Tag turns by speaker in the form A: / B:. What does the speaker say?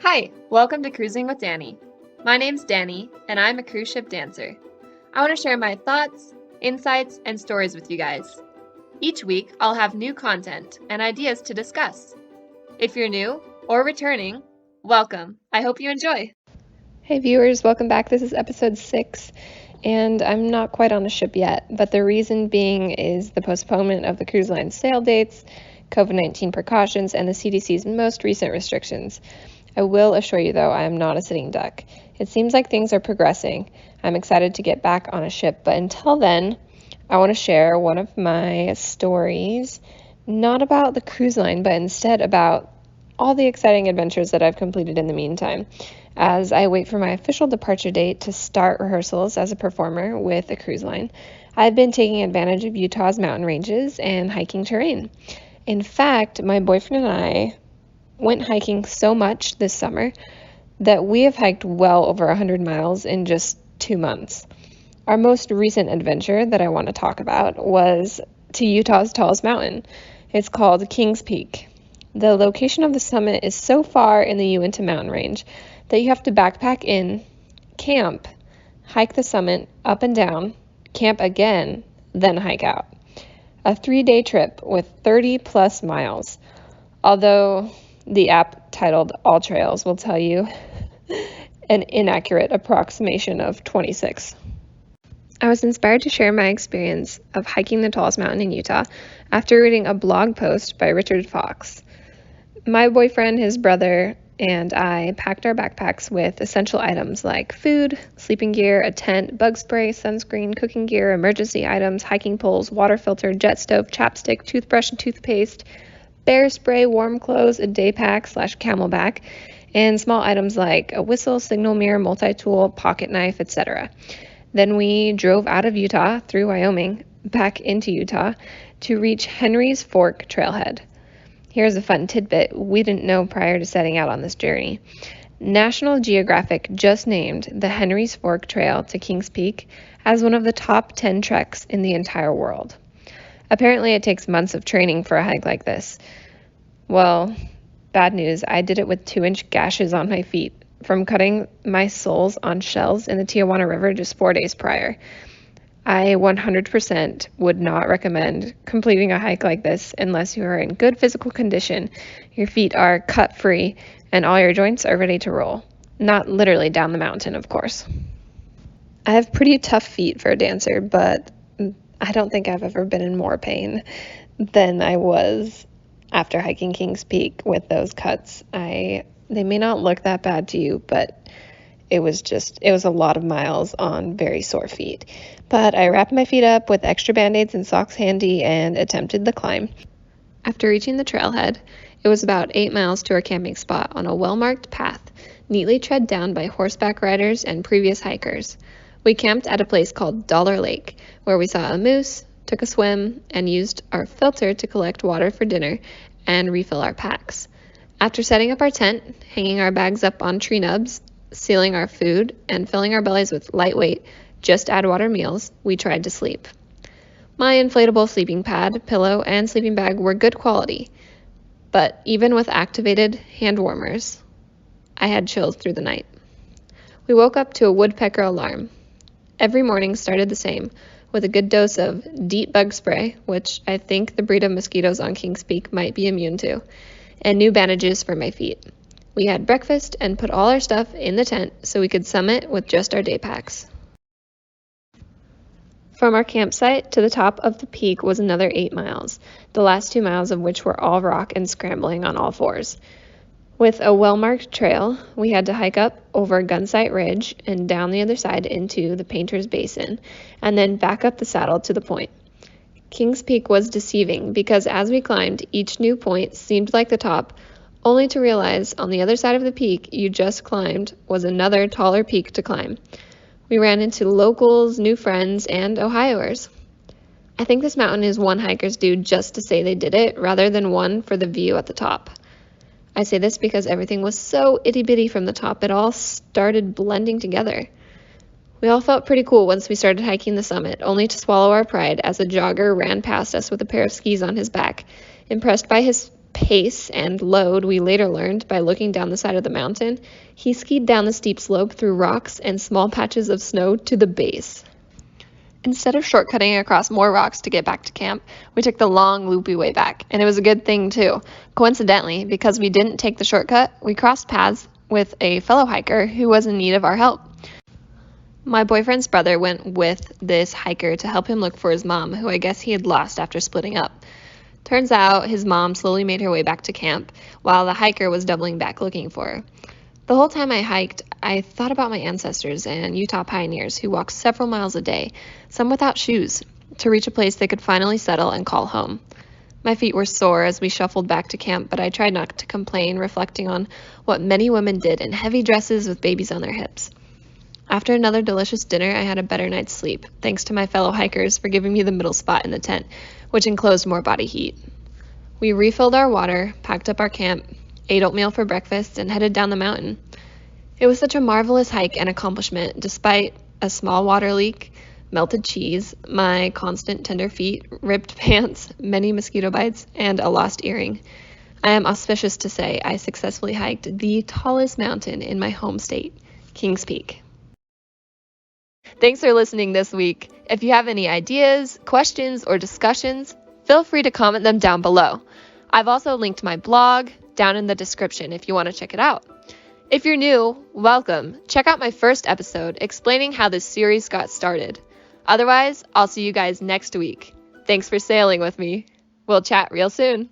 A: Hi, welcome to Cruising with Danny. My name's Danny, and I'm a cruise ship dancer. I want to share my thoughts, insights, and stories with you guys. Each week, I'll have new content and ideas to discuss. If you're new or returning, welcome. I hope you enjoy.
B: Hey viewers, welcome back. This is episode 6, and I'm not quite on a ship yet, but the reason being is the postponement of the cruise line sail dates, COVID-19 precautions, and the CDC's most recent restrictions. I will assure you, though, I am not a sitting duck. It seems like things are progressing. I'm excited to get back on a ship, but until then, I want to share one of my stories, not about the cruise line, but instead about all the exciting adventures that I've completed in the meantime, as I wait for my official departure date to start rehearsals as a performer with a cruise line. I've been taking advantage of Utah's mountain ranges and hiking terrain. In fact, my boyfriend and I went hiking so much this summer that we have hiked well over 100 miles in just 2 months. Our most recent adventure that I want to talk about was to Utah's tallest mountain. It's called Kings Peak. The location of the summit is so far in the Uinta mountain range that you have to backpack in, camp, hike the summit up and down, camp again, then hike out. A 3-day trip with 30 plus miles. Although the app titled All Trails will tell you an inaccurate approximation of 26. I was inspired to share my experience of hiking the tallest mountain in Utah after reading a blog post by Richard Fox. My boyfriend, his brother, and I packed our backpacks with essential items like food, sleeping gear, a tent, bug spray, sunscreen, cooking gear, emergency items, hiking poles, water filter, jet stove, chapstick, toothbrush and toothpaste, bear spray, warm clothes, a day pack / camelback, and small items like a whistle, signal mirror, multi-tool, pocket knife, etc. Then we drove out of Utah through Wyoming back into Utah to reach Henry's Fork Trailhead. Here's a fun tidbit we didn't know prior to setting out on this journey. National Geographic just named the Henry's Fork Trail to Kings Peak as one of the top 10 treks in the entire world. Apparently, it takes months of training for a hike like this. Well, bad news, I did it with 2-inch gashes on my feet from cutting my soles on shells in the Tijuana River just 4 days prior. I 100% would not recommend completing a hike like this unless you are in good physical condition, your feet are cut free, and all your joints are ready to roll. Not literally down the mountain, of course. I have pretty tough feet for a dancer, but I don't think I've ever been in more pain than I was after hiking Kings Peak with those cuts. They may not look that bad to you, but it was a lot of miles on very sore feet. But I wrapped my feet up with extra band-aids and socks handy and attempted the climb. After reaching the trailhead, it was about 8 miles to our camping spot on a well-marked path, neatly tread down by horseback riders and previous hikers. We camped at a place called Dollar Lake, where we saw a moose, took a swim, and used our filter to collect water for dinner and refill our packs. After setting up our tent, hanging our bags up on tree nubs, sealing our food, and filling our bellies with lightweight, just add water meals, we tried to sleep. My inflatable sleeping pad, pillow, and sleeping bag were good quality, but even with activated hand warmers, I had chills through the night. We woke up to a woodpecker alarm. Every morning started the same, with a good dose of DEET bug spray, which I think the breed of mosquitoes on Kings Peak might be immune to, and new bandages for my feet. We had breakfast and put all our stuff in the tent so we could summit with just our day packs. From our campsite to the top of the peak was another 8 miles, the last 2 miles of which were all rock and scrambling on all fours. With a well-marked trail, we had to hike up over Gunsight Ridge and down the other side into the Painter's Basin, and then back up the saddle to the point. Kings Peak was deceiving because as we climbed, each new point seemed like the top, only to realize on the other side of the peak you just climbed was another taller peak to climb. We ran into locals, new friends, and Ohioers. I think this mountain is one hikers do just to say they did it, rather than one for the view at the top. I say this because everything was so itty-bitty from the top, it all started blending together. We all felt pretty cool once we started hiking the summit, only to swallow our pride as a jogger ran past us with a pair of skis on his back, impressed by his pace and load we later learned by looking down the side of the mountain, he skied down the steep slope through rocks and small patches of snow to the base. Instead of shortcutting across more rocks to get back to camp, we took the long, loopy way back, and it was a good thing too. Coincidentally, because we didn't take the shortcut, we crossed paths with a fellow hiker who was in need of our help. My boyfriend's brother went with this hiker to help him look for his mom, who I guess he had lost after splitting up. Turns out his mom slowly made her way back to camp, while the hiker was doubling back looking for her. The whole time I hiked, I thought about my ancestors and Utah pioneers who walked several miles a day, some without shoes, to reach a place they could finally settle and call home. My feet were sore as we shuffled back to camp, but I tried not to complain, reflecting on what many women did in heavy dresses with babies on their hips. After another delicious dinner, I had a better night's sleep, thanks to my fellow hikers for giving me the middle spot in the tent, which enclosed more body heat. We refilled our water, packed up our camp, ate oatmeal for breakfast, and headed down the mountain. It was such a marvelous hike and accomplishment, despite a small water leak, melted cheese, my constant tender feet, ripped pants, many mosquito bites, and a lost earring. I am auspicious to say I successfully hiked the tallest mountain in my home state, Kings Peak. Thanks for listening this week. If you have any ideas, questions, or discussions, feel free to comment them down below. I've also linked my blog down in the description if you want to check it out. If you're new, welcome. Check out my first episode explaining how this series got started. Otherwise, I'll see you guys next week. Thanks for sailing with me. We'll chat real soon.